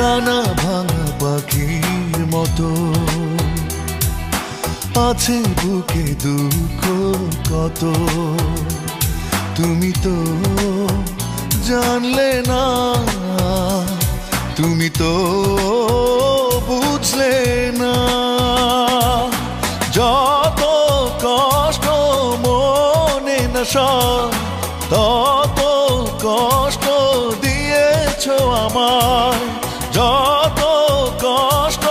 ডানা ভাঙা পাখির মতো আছে বুকে দুঃখ কত, তুমি তো জানলে না, তুমি তো বুঝলে না। যত কষ্ট মনে না সয়, তত কষ্ট দিয়েছো আমায়। যত কষ্ট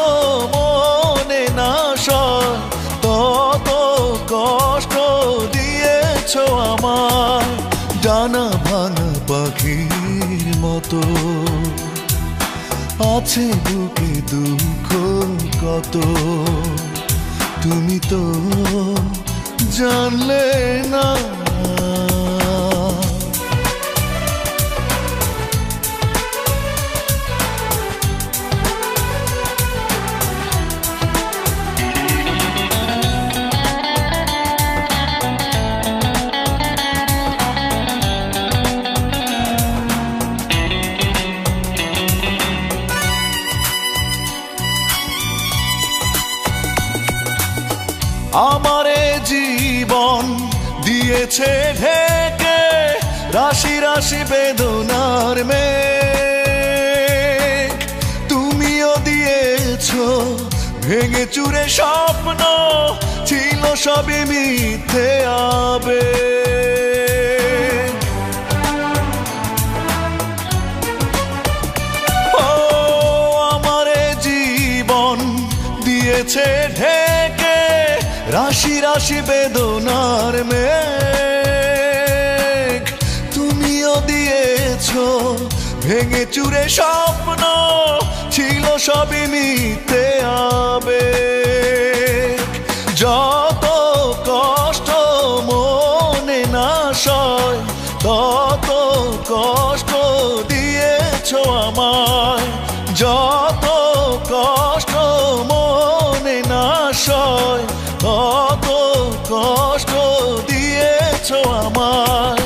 মনে না সয়, তত কষ্ট দিয়েছো আমায়। ডানা ভাঙা পাখির মতো আছে বুকে দুঃখ কত, তুমি তো জানলে না। আমারে জীবন দিয়েছে ঢেকে রাশি রাশি বেদনার মেঘ, তুমিও দিয়েছো ভেঙে চুরে স্বপ্ন, ছিল সবই মিথ্যে আবেগ। ও আমারে জীবন দিয়েছে ঢেকে রাশি রাশি বেদনার মেঘ, তুমিও দিয়েছো ভেঙে চুরে স্বপ্ন, ছিল সবই মিথ্যে আবেগ। যত কষ্ট মনে না সয়, তত কষ্ট দিয়েছো আমায়। যত কষ্ট মনে না সয়, কত কষ্ট দিয়েছো আমায়।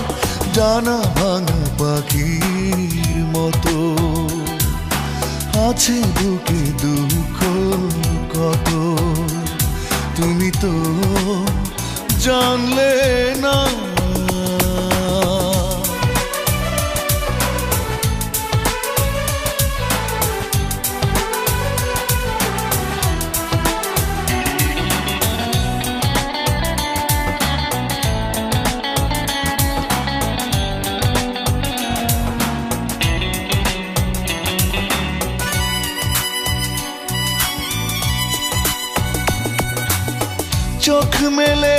ডানা ভাঙা পাখির মতো আছে বুকে দুঃখ কত, তুমি তো জানলে না। চোখ মেলে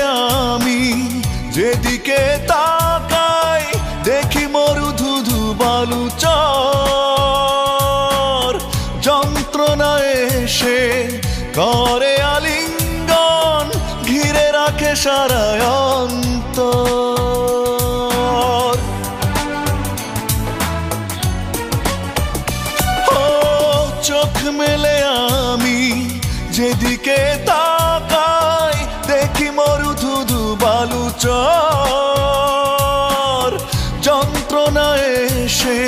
আমি যেদিকে তাকাই, দেখি মরু ধুধু বালু চর। যন্ত্রণা এসে করে আলিঙ্গন, ঘিরে রাখে সারা অন্তর। ও চোখ মেলে আমি যেদিকে তাকাই, দেখি মরু ধুধু বালু চর। যন্ত্রণা এসে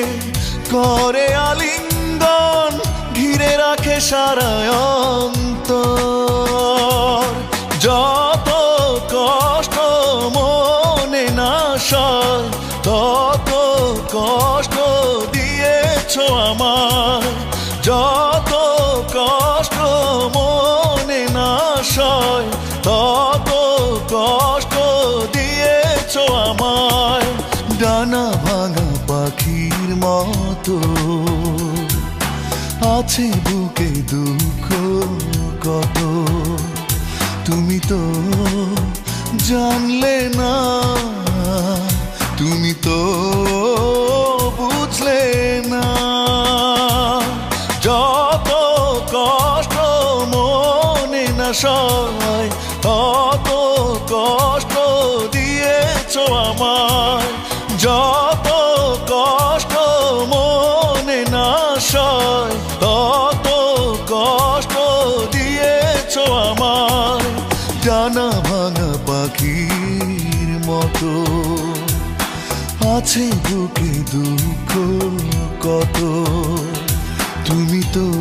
করে আলিঙ্গন, ঘিরে রাখে সারা অন্তর। যত কষ্ট মনে না সয়, তত কষ্ট দিয়েছো আমায়। যত কষ্ট মনে না সয়, তত কষ্ট দিয়েছো আমায়। ডানা ভাঙা পাখির মতো আছে বুকে দুঃখ কত, তুমি তো জানলে না, তুমি তো বুঝলে না। যত কষ্ট মনে না সয়, তত কষ্ট দিয়েছো আমায়। যত কষ্ট মনে না সয়, তত কষ্ট দিয়েছো আমায়। ডানা ভাঙা পাখির মতো আছে বুকে দুঃখ কত, তুমি তো